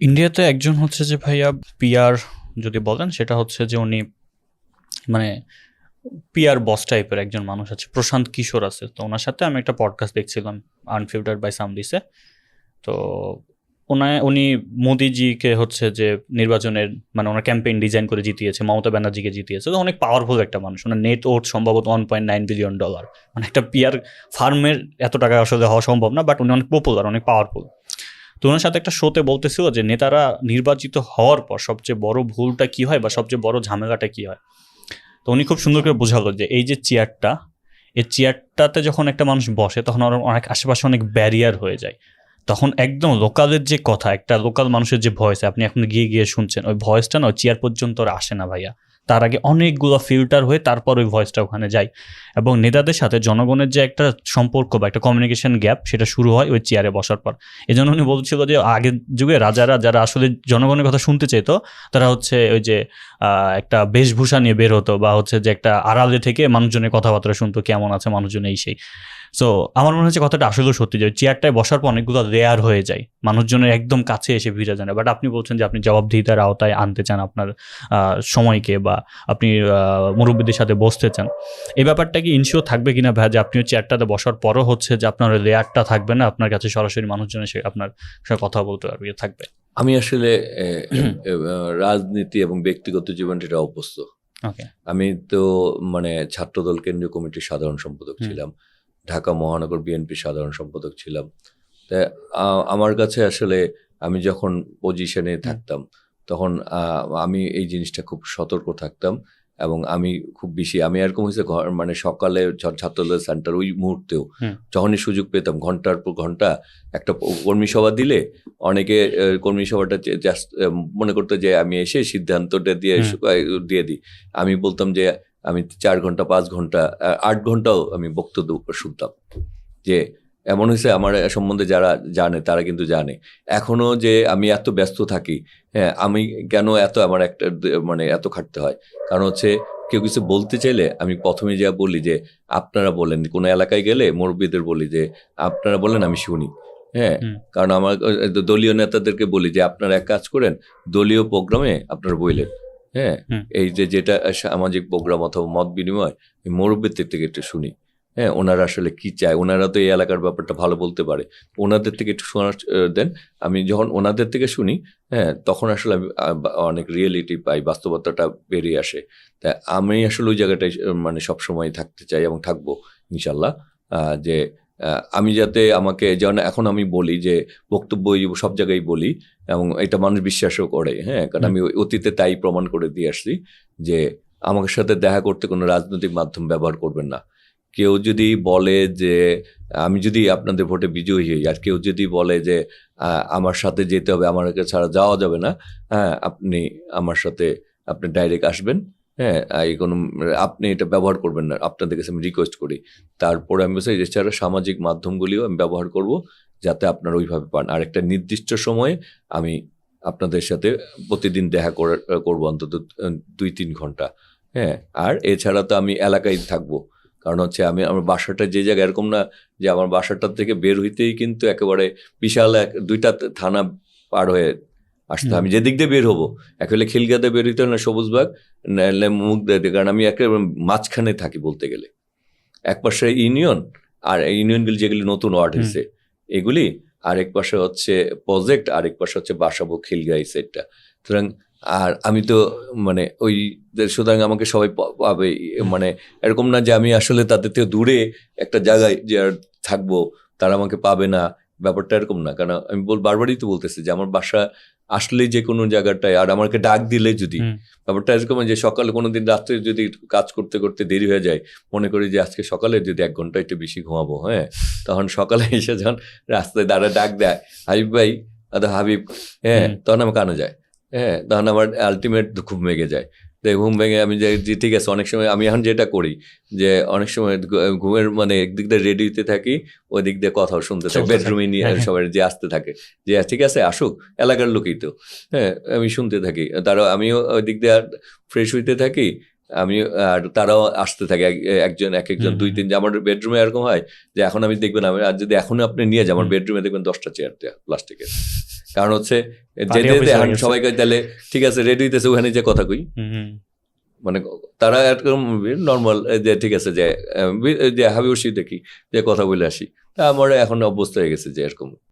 ইন্ডিয়াতে একজন হচ্ছে যে ভাইয়া পিআর যদি বলেন সেটা হচ্ছে যে উনি মানে পিআর বস টাইপের একজন মানুষ আছে, প্রশান্ত কিশোর আছে। তো ওনার সাথে আমি একটা পডকাস্ট দেখছিলাম, আনফিল্টার্ড বাই সামদিসে। তো উনি মোদিজিকে হচ্ছে যে নির্বাচনের মানে ওনার ক্যাম্পেইন ডিজাইন করে জিতিয়েছে, মমতা ব্যানার্জিকে জিতিয়েছে। তো অনেক পাওয়ারফুল একটা মানুষ, ওনার নেট ওর্থ সম্ভবত $1.9 বিলিয়ন। মানে একটা পিআর ফার্মের এত টাকা আসলে হওয়া সম্ভব না, বাট উনি অনেক পপুলার, অনেক পাওয়ারফুল। তো ওনার সাথে একটা শোতে বলতেছিল যে নেতারা নির্বাচিত হওয়ার পর সবচেয়ে বড় ভুলটা কি হয় বা সবচেয়ে বড় ঝামেলাটা কি হয়। তো উনি খুব সুন্দর করে বোঝালো যে এই যে চেয়ারটা, এই চেয়ারটাতে যখন একটা মানুষ বসে তখন ওর অনেক আশেপাশে অনেক ব্যারিয়ার হয়ে যায়। তখন একদম লোকালের যে কথা, একটা লোকাল মানুষের যে ভয়েস আপনি এখন গিয়ে গিয়ে শুনছেন, ওই ভয়েসটা না চেয়ার পর্যন্ত আর আসে না ভাইয়া। তার আগে অনেকগুলো ফিল্টার হয়ে তারপর ওই ভয়েসটা ওখানে যায়। এবং নেতাদের সাথে জনগণের যে একটা সম্পর্ক বা একটা কমিউনিকেশন গ্যাপ, সেটা শুরু হয় ওই চেয়ারে বসার পর। এই জন্য উনি বলছিল যে আগের যুগে রাজারা যারা আসলে জনগণের কথা শুনতে চাইতো, তারা হচ্ছে ওই যে একটা বেশভূষা নিয়ে বের হতো, বা হচ্ছে যে একটা আড়ালে থেকে মানুষজনের কথাবার্তা শুনতো, কেমন আছে মানুষজন এই সেই। সো আমার মনে হচ্ছে কথাটা আসলেও সত্যি, যে চেয়ারটায় বসার পর অনেকগুলো লেয়ার হয়ে যায়, মানুষজনের একদম কাছে এসে ভিড়া যায় না। বাট আপনি বলছেন যে আপনি জবাবদিহিতার আওতায় আনতে চান আপনার সময়কে, বা আপনি মুরব্বীদের সাথে বসতে চান। এই ব্যাপারটা কি ইনশিওর থাকবে কিনা ভাই, যে আপনিও চেয়ারটাতে বসার পরও হচ্ছে যে আপনার লেয়ারটা থাকবে না, আপনার কাছে সরাসরি মানুষজন এসে আপনার সাথে কথা বলতে পারবে, থাকবে? আমি আসলে রাজনীতি এবং ব্যক্তিগত জীবনটা এটা অভ্যস্ত। আমি তো মানে ছাত্রদল কেন্দ্রীয় কমিটির সাধারণ সম্পাদক ছিলাম, ঢাকা মহানগর বিএনপির সাধারণ সম্পাদক ছিলাম। তাই আমার কাছে আসলে আমি যখন পজিশনে থাকতাম তখন আমি এই জিনিসটা খুব সতর্ক থাকতাম। এবং আমি খুব বেশি আমি এরকম হয়েছে মানে সকালে ছাত্রদলের সেন্টার ওই মুহূর্তেও যখনই সুযোগ পেতাম ঘন্টার পর ঘন্টা একটা কর্মী সভা দিলে অনেকে কর্মী সভাটা জাস্ট মনে করতো যে আমি এসে সিদ্ধান্তটা দিয়ে দিই। আমি বলতাম যে আমি 4 ঘন্টা 5 ঘন্টা 8 ঘন্টাও আমি বক্তব্য শুনতাম। যে এমন হয়েছে আমার সম্বন্ধে যারা জানে তারা কিন্তু জানে এখনো যে আমি এত ব্যস্ত থাকি। হ্যাঁ, আমি কেন আমার একটা মানে এত খাটতে হয়, কারণ হচ্ছে কেউ কিছু বলতে চাইলে আমি প্রথমে যা বলি যে আপনারা বলেন, কোনো এলাকায় গেলে মুরব্বীদের বলি যে আপনারা বলেন আমি শুনি। হ্যাঁ, কারণ আমার দলীয় নেতাদেরকে বলি যে আপনারা এক কাজ করেন, দলীয় প্রোগ্রামে আপনারা বললেন। হ্যাঁ, এই যেটা সামাজিক প্রোগ্রাম অথবা মত বিনিময় মুরব্বীদের থেকে একটু শুনি। হ্যাঁ, ওনারা আসলে কি চায়, ওনারা তো এই এলাকার ব্যাপারটা ভালো বলতে পারে, ওনাদের থেকে একটু শোনার দেন। আমি যখন ওনাদের থেকে শুনি, হ্যাঁ, তখন আসলে আমি অনেক রিয়েলিটি পাই, বাস্তবতাটা বেরিয়ে আসে। তা আমি আসলে ওই জায়গাটায় মানে সবসময় থাকতে চাই এবং থাকবো ইনশাল্লাহ। যে আমি যাতে আমাকে যেমন এখন আমি বলি যে বক্তব্য সব জায়গায় বলি এবং এটা মানুষ বিশ্বাসও করে। হ্যাঁ, কারণ আমি অতীতে তাই প্রমাণ করে দিয়ে আসছি যে আমার সাথে দেখা করতে কোনো রাজনৈতিক মাধ্যম ব্যবহার করবেন না। কেউ যদি বলে যে আমি যদি আপনাদের ভোটে বিজয়ী হই, আর কেউ যদি বলে যে আমার সাথে যেতে হবে, আমার ছাড়া যাওয়া যাবে না, হ্যাঁ, আপনি আমার সাথে আপনি ডাইরেক্ট আসবেন। হ্যাঁ, এই কোনো আপনি এটা ব্যবহার করবেন না, আপনাদের কাছে আমি রিকোয়েস্ট করি। তারপরে আমি বলছি এছাড়া সামাজিক মাধ্যমগুলিও আমি ব্যবহার করব যাতে আপনারা ওইভাবে পান। আর একটা নির্দিষ্ট সময়ে আমি আপনাদের সাথে প্রতিদিন দেখা করবো অন্তত 2-3 ঘন্টা। হ্যাঁ, আর এছাড়া তো আমি এলাকায় থাকবো, কারণ হচ্ছে আমি আমার বাসাটা যে জায়গায় এরকম না যে আমার বাসাটার থেকে বের হইতেই কিন্তু একেবারে বিশাল 2টা থানা পার হয়ে আসতে। আমি যেদিক দিয়ে বের হবো একেবারে খিলগাতে বের হইতে না সবুজবাগ নাহলে মুখ দিয়ে, কারণ আমি একেবারে মাঝখানে থাকি বলতে গেলে। এক পাশে ইউনিয়ন, আর ইউনিয়নগুলি যেগুলি নতুন ওয়ার্ড হয়েছে এগুলি, আরেক পাশে হচ্ছে প্রজেক্ট, আরেক পাশে হচ্ছে বাসাবো খিলগা এই সাইডটা। সুতরাং আর আমি তো মানে ওই সুতরাং আমাকে সবাই পাবে, মানে এরকম না যে আমি আসলে তাদের থেকে দূরে একটা জায়গায় যে আর থাকবো তারা আমাকে পাবে না, ব্যাপারটা এরকম না। কারণ আমি বারবারই তো বলতেছি যে আমার বাসা আসলে যে কোনো জায়গাটায়, আর আমাকে ডাক দিলে যদি ব্যাপারটা এরকম যে সকালে কোনোদিন রাত্রে যদি কাজ করতে করতে দেরি হয়ে যায়, মনে করি যে আজকে সকালে যদি 1 ঘন্টা একটু বেশি ঘুমাবো, হ্যাঁ, তখন সকালে এসে যখন রাস্তায় দাঁড়া ডাক দেয় হাবিব ভাই, হাবিব, হ্যাঁ, তখন আমার কানে যায়। হ্যাঁ, তখন আমার আলটিমেট ঘুম ভেঙে যায়। ঘুম ভেঙে আমি যে ঠিক আছে, অনেক সময় আমি এখন যেটা করি যে অনেক সময় ঘুমের মানে একদিক দিয়ে রেডি হতে থাকি, ওই দিক দিয়ে কথাও শুনতে থাকি, বেডরুমে নিয়ে সবাই যে আসতে থাকে যে ঠিক আছে আসুক, এলাকার লোকই তো, হ্যাঁ, আমি শুনতে থাকি। তারা আমিও ওই দিক দিয়ে ফ্রেশ হইতে থাকি, আমি আর তারাও আসতে থাকে একজন দুই তিন, আমার বেডরুমে এরকম হয় যে এখন আমি দেখবেন আমি আর যদি এখন আপনি নিয়ে যান আমার বেডরুমে দেখবেন 10টা চেয়ার দেয়া প্লাস্টিকের, কারণ হচ্ছে যে সবাই কয় তাহলে ঠিক আছে রেডি হইতেছে ওখানে যে কথা কই, মানে তারা একদম নর্মাল যে ঠিক আছে যে হাবি বসি দেখি যে কথা বলে আসি, তা আমার এখন অভ্যস্ত হয়ে গেছে যে এরকম